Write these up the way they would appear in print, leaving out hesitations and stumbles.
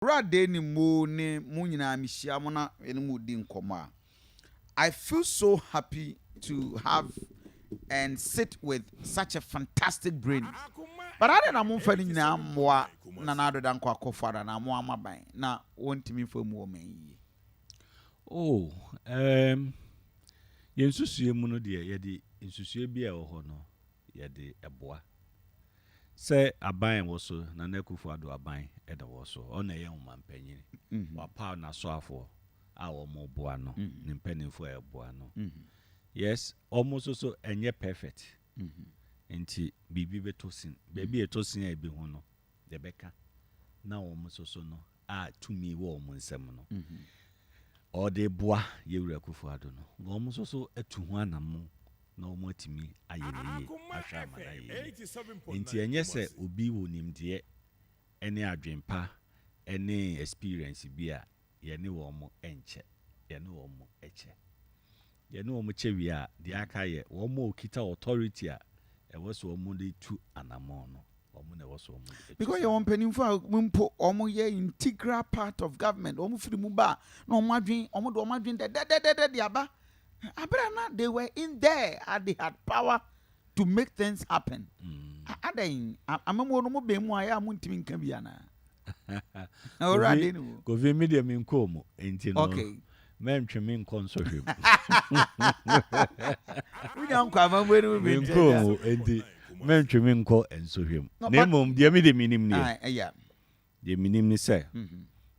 Rade ni mo ne mo nyina mihia mo na ene mo di nkoma. I feel so happy to have and sit with such a fantastic brain. But I don't know if any nyina na na do dan kwa kofara na mo amaban na wontimi fam wo men yi. Oh, yensusue mu no de yede insusue bi e wo ho no yede eboa. Se aban wo so na nakufu ado aban e da wo so ona ye humampanyin. Wa pa na so afo a wo mo boa no ni mpanimfo e boa no. Yes, almost so enye perfect. Enti bibi betosin. Baby etosin e bi ho no. De beka na wo mo so no a tumi wo mo nsem no. Or de boa yewura kufu ado no. Wo mo so etu ho anam na wo matimi ayeye ahwa amana ye. Enti enye se obi wo nimde ene adwempa ene experience bi a ye ne wo mo enche. Ye ne wo mo eche. Ye ne wo mo chewi a de aka ye wo mo okita authority a e was wo mo de tu anamo no. Because you want pennyful mumpo omo ye integral part of government. Omo free muba no madwin omo do madwin de aba. Abrana they were in there and they had power to make things happen. Aden amamo no mo be mu aya muntimi nka bia na. Already no. Go vi media me nko mo enti no. Okay. Mentwe me nko nso hwem. We don kwa mamwe no be nko enti mentwe me nko enso hwem. Na mom de me de minim ne. Yeah. De minim ni se.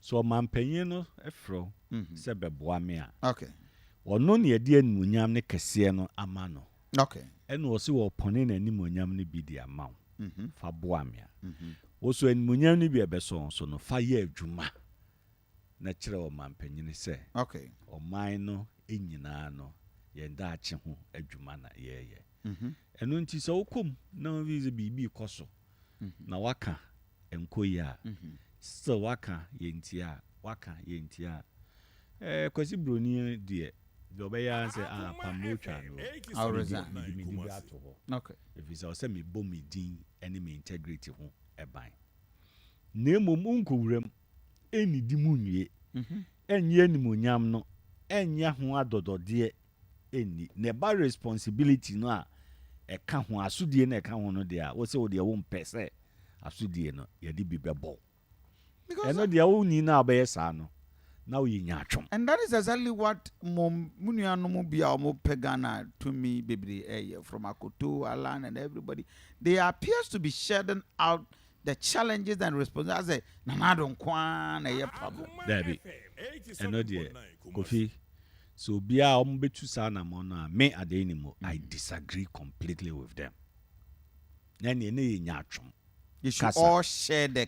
So mampanyin no efro se beboa me a. Okay. Ono ne de animunyam ne kese no ama no. Okay. Eno wo se wo pone na animunyam ne bi di ama wo. Fa boa me a. Wo so animunyam ne bi ebeso so no fa ye adwuma. Na kire wo mampanyin se. Okay. O man no enyina no ye nda ache ho adwuma na ye. Eno nti so wokom na wize bibi koso. Na waka enkoyi a. So waka ye ntia, waka ye ntia. Kwasi broni de obeya say pamotwa no. I'll resign. Okay. If it's also me bom me din ene me integrity ho eban. Na emom unkowuram eni di mu nwie. Enye animonyam no enya ho adodode eni. Ne ba responsibility no a eka ho asudie na eka ho no de a wo se wo de wo mpese asudie no ye di bibebo. Eno de wo ni na abaye sa no. Now you nyatwom. And that is exactly what munia no mo bia mo pegana to me baby from Akoto, Alan and everybody. They appears to be shedding out the challenges and responsibilities. Na don kwan na problem. Dabi. Eno de Kofi. So bia o mbetu sa na mo no me adenimo I disagree completely with them. Na ne nyatwom. You should all share the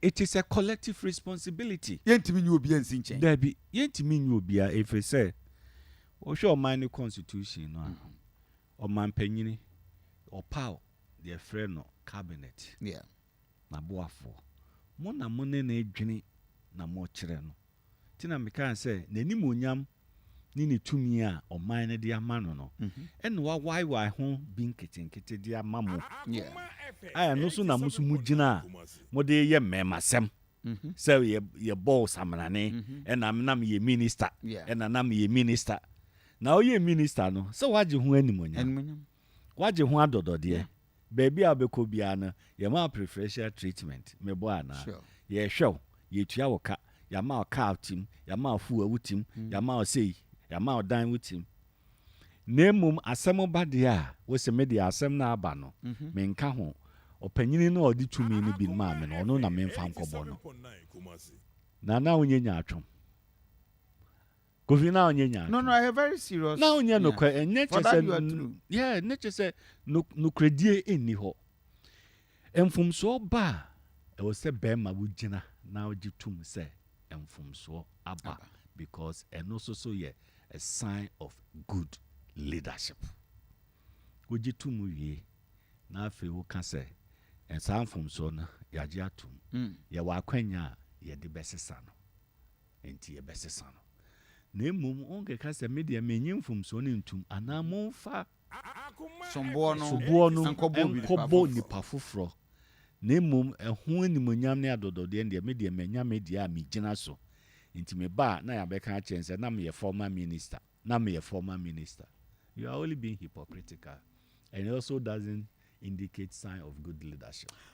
it is a collective responsibility. Yentimi nyu obi ansi nchen. Dabi, yentimi nyu obi a if say o show man constitution no. O man panyini o power the friend no cabinet. Yeah. Na boafo. Mo na mo ne na edwene na mo kire no. Ti na me kan say nanim onyam ni tumi a o man ne de amano no. En wa why ho bin ketenkete de amamo. Yeah. Aya no so na musu mugina mo de ye memasem. So ye boss amrane and nam ye minister and nam ye minister. Now ye minister no. So waje ho animonyam. Waje ho adodode. Baby abeko bia no ye ma preferential treatment me bo ana. Ye hwew ye tua wo ka ya ma ka outim ya ma fu awutim ya ma sei ya ma dan wutim. Nemum asem ba de a wo se me de asem na aba no me nka ho opanyini na odi tumi ni bi ma me no ono na me mfa nkobo no na onye nyatwom Kofi na onye nyatwom No, I have very serious. Na onye no kwa enye chese yeah ne chese no kredie eni ho emfumso ba e wo se be ma wugina na ogitum se emfumso aba because eno so ye a sign of good leadership. Ogitum wie na afi wo ka se en sanfumso na yaje atum ye wa kwanya ye de besesa no enti ye besesa no na emum onke ka se media menyimfumso ne ntum ana monfa sombo no nkobo nipa foforo na mmom ɛho animonyam ne adɔdɔdeɛ deɛ me deɛ manya me deɛ a megyina so nti me ba na yɛabɛka akyɛn sɛ na meyɛ former minister you are only being hypocritical and it also doesn't indicate sign of good leadership.